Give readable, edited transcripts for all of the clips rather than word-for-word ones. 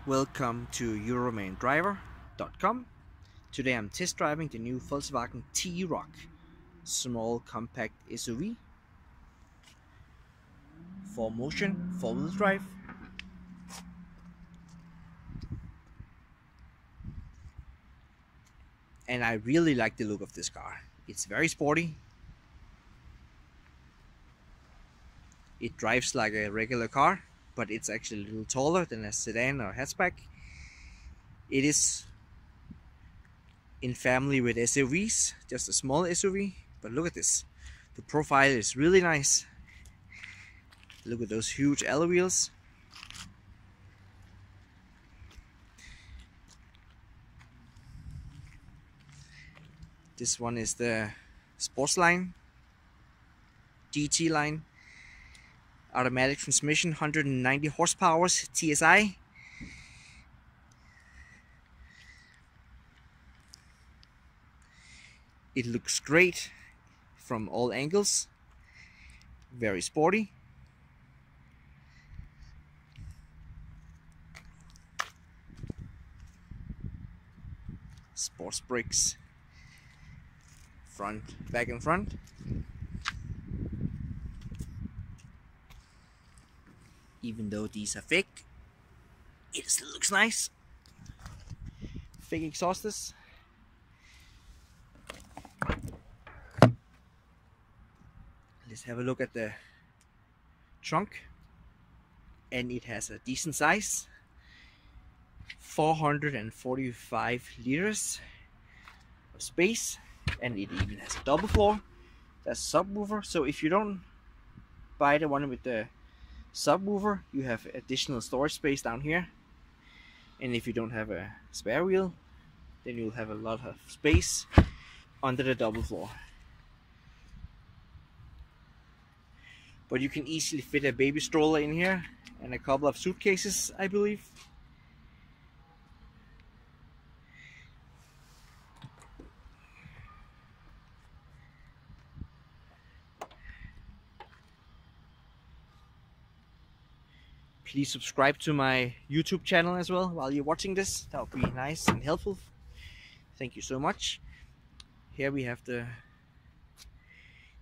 Welcome to euromandriver.com. Today I'm test driving the new Volkswagen T-Roc, small compact SUV, 4Motion, 4-wheel drive. And I really like the look of this car. It's very sporty. It drives like a regular car, but it's actually a little taller than a sedan or hatchback. It is in family with SUVs, just a small SUV, but look at this. The profile is really nice. Look at those huge alloy wheels. This one is the sports line, GT line, automatic transmission, 190 horsepower, TSI. It looks great from all angles, very sporty. Sports brakes, front, back and front. Even though these are fake, it still looks nice. Fake exhausters. Let's have a look at the trunk, and it has a decent size, 445 liters of space, and it even has a double floor. That's a subwoofer, so if you don't buy the one with the subwoofer, you have additional storage space down here, and if you don't have a spare wheel, then you'll have a lot of space under the double floor. But you can easily fit a baby stroller in here and a couple of suitcases, I believe. Please subscribe to my YouTube channel as well while you're watching this. That would be nice and helpful. Thank you so much. Here we have the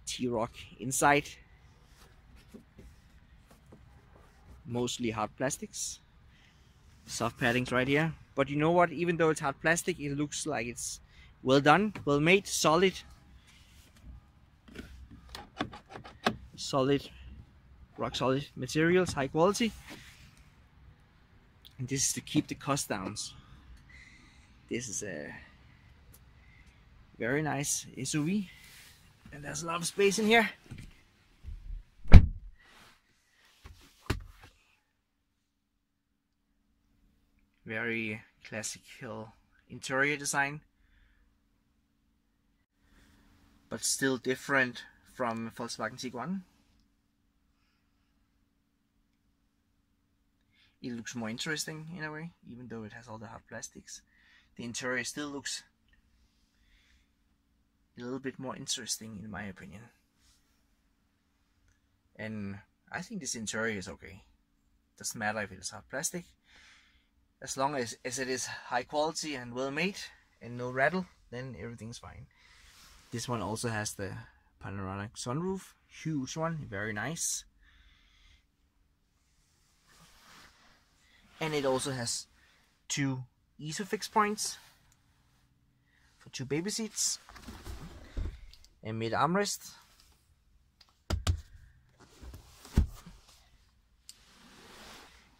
T-Roc inside. Mostly hard plastics. Soft paddings right here. But you know what? Even though it's hard plastic, it looks like it's well done, well made, solid. Rock solid materials, high quality. And this is to keep the cost down. This is a very nice SUV, and there's a lot of space in here. Very classical interior design, but still different from Volkswagen Tiguan. It looks more interesting in a way, even though it has all the hard plastics. The interior still looks a little bit more interesting in my opinion. And I think this interior is okay. Doesn't matter if it is hard plastic. As long as it is high quality and well made and no rattle, then everything's fine. This one also has the panoramic sunroof, huge one, very nice. And it also has two ISOFIX points for two baby seats and mid armrest.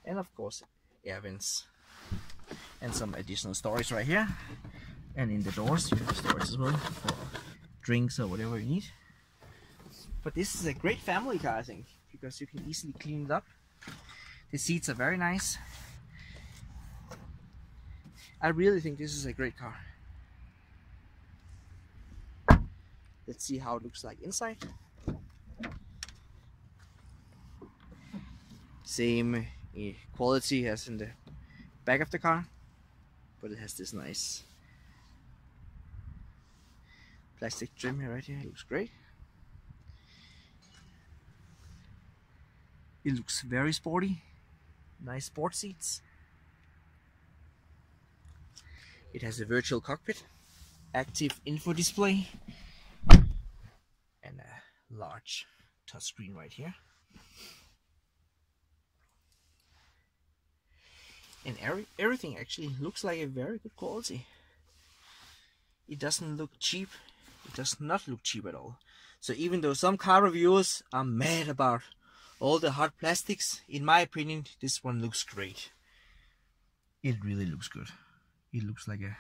And of course air vents. And some additional storage right here, and in the doors you have storage as well for drinks or whatever you need. But this is a great family car, I think, because you can easily clean it up. The seats are very nice. I really think this is a great car. Let's see how it looks like inside. Same quality as in the back of the car, but it has this nice plastic trim here right here. It looks great. It looks very sporty. Nice sport seats. It has a virtual cockpit, active info display, and a large touchscreen right here. And everything actually looks like a very good quality. It doesn't look cheap. It does not look cheap at all. So even though some car reviewers are mad about all the hard plastics, in my opinion, this one looks great. It really looks good. It looks like a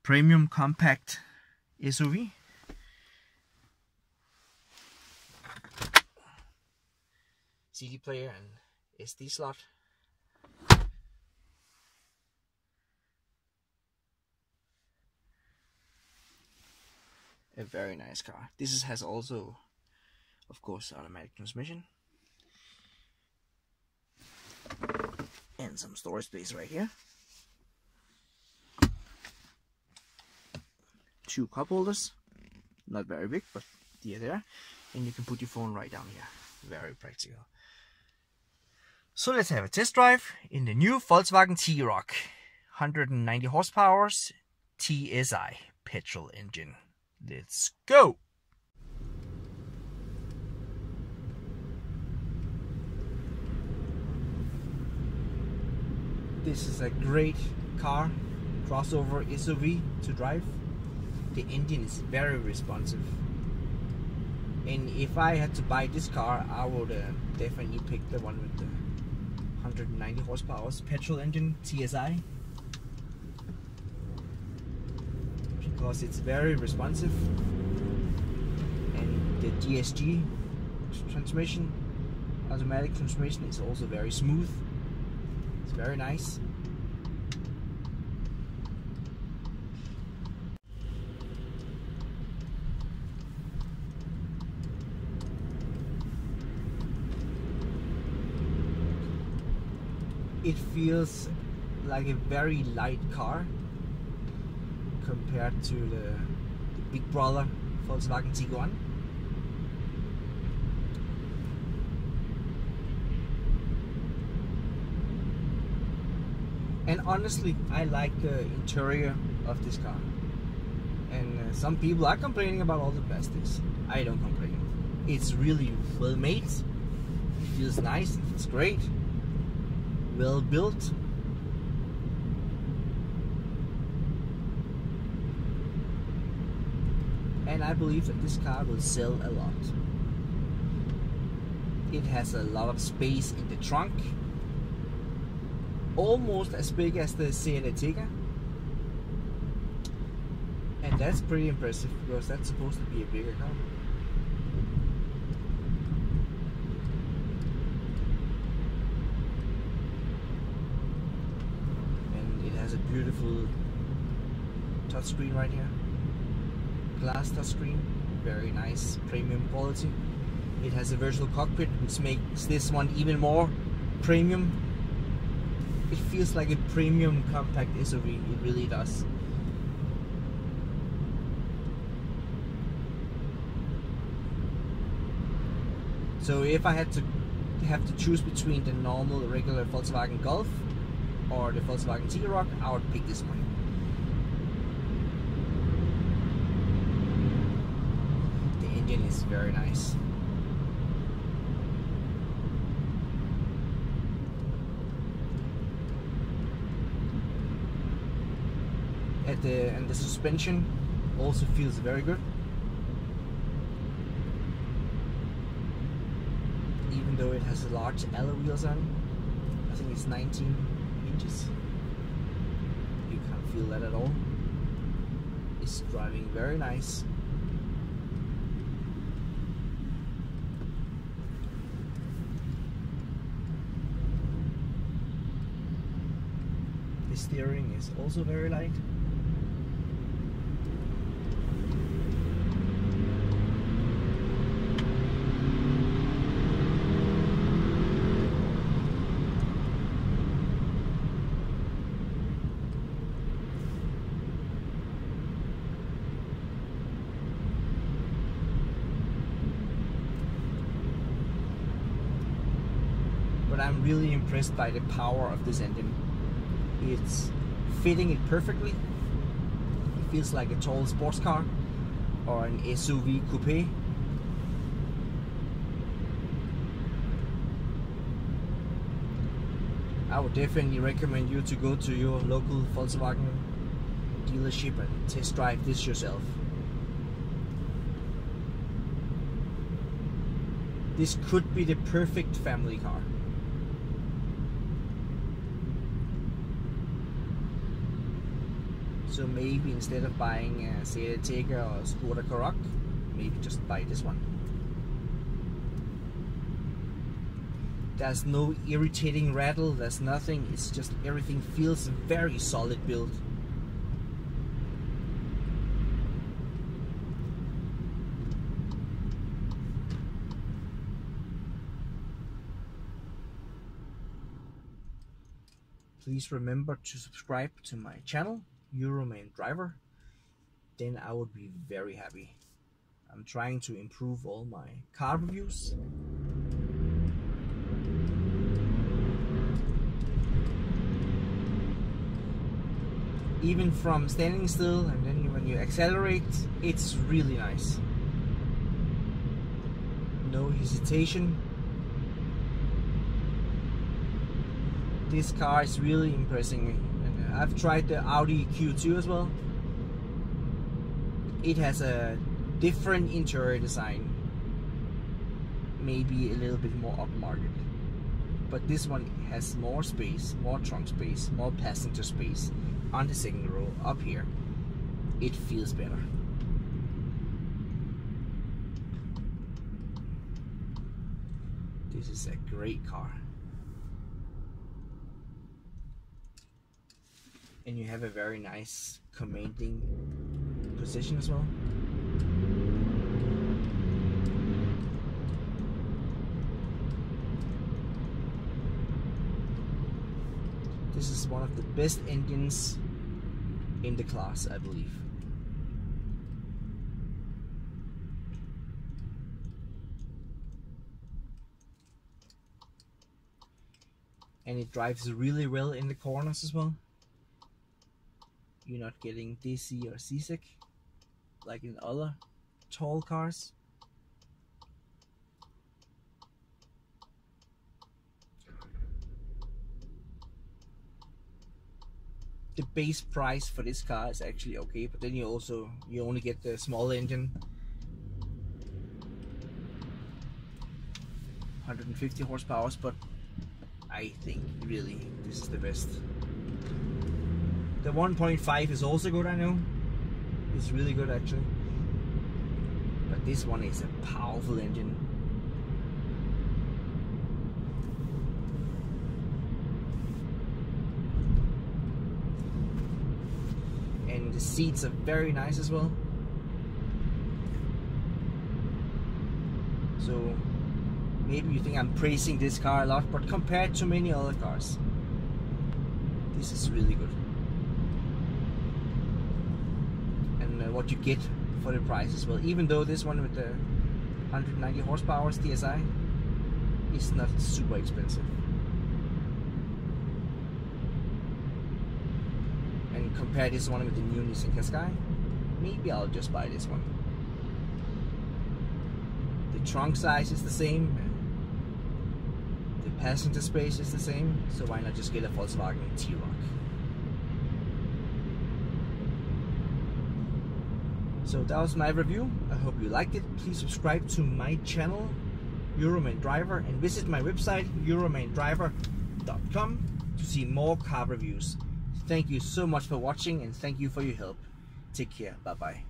premium compact SUV. CD player and SD slot. A very nice car. This has also, of course, automatic transmission. And some storage space right here. 2 cup holders. Not very big, but they're there. And you can put your phone right down here. Very practical. So let's have a test drive in the new Volkswagen T-Roc. 190 horsepower, TSI petrol engine. Let's go! This is a great car, crossover SUV to drive. The engine is very responsive. And if I had to buy this car, I would definitely pick the one with the 190 horsepower petrol engine TSI. Because it's very responsive, and the DSG transmission, automatic transmission, is also very smooth. It's very nice. It feels like a very light car compared to the big brother Volkswagen Tiguan. And honestly, I like the interior of this car. And some people are complaining about all the plastics. I don't complain. It's really well made. It feels nice. It feels great. Well built. And I believe that this car will sell a lot. It has a lot of space in the trunk, almost as big as the Seat Ertiga, and that's pretty impressive because that's supposed to be a bigger car. And it has a beautiful touchscreen right here. Glass touchscreen, very nice premium quality. It has a virtual cockpit, which makes this one even more premium. It feels like a premium compact SUV, it really does. So if I had to have to choose between the normal regular Volkswagen Golf or the Volkswagen T-Roc, I would pick this one. Is very nice. And the suspension also feels very good, even though it has large alloy wheels on. I think it's 19 inches. You can't feel that at all. It's driving very nice. The steering is also very light. But I'm really impressed by the power of this engine. It's fitting it perfectly. feels like a tall sports car or an SUV coupe. I would definitely recommend you to go to your local Volkswagen dealership and test drive this yourself. This could be the perfect family car. So maybe instead of buying a Seat Tiger or Skoda Karoq, maybe just buy this one. There's no irritating rattle, there's nothing, it's just everything feels very solid build. Please remember to subscribe to my channel, Euroman Driver. Then I would be very happy. I'm trying to improve all my car reviews. Even from standing still, and then when you accelerate, it's really nice. No hesitation. This car is really impressing me. And I've tried the Audi Q2 as well. It has a different interior design, maybe a little bit more upmarket. But this one has more space, more trunk space, more passenger space. On the second row up here, it feels better. This is a great car. And you have a very nice commanding position as well. This is one of the best engines in the class, I believe. And it drives really well in the corners as well. You're not getting dizzy or seasick like in other tall cars. The base price for this car is actually okay, but then you only get the small engine, 150 horsepower, but I think really this is the best. The 1.5 is also good, I know. It's really good actually. But this one is a powerful engine. And the seats are very nice as well. So maybe you think I'm praising this car a lot, but compared to many other cars, this is really good. And what you get for the price as well, even though this one with the 190 horsepower TSI is not super expensive. And compare this one with the new Nissan Qashqai, maybe I'll just buy this one. The trunk size is the same, the passenger space is the same, so why not just get a Volkswagen T-Roc? So that was my review. I hope you liked it. Please subscribe to my channel, Euroman Driver, and visit my website, euromandriver.com, to see more car reviews. Thank you so much for watching, and thank you for your help. Take care. Bye bye.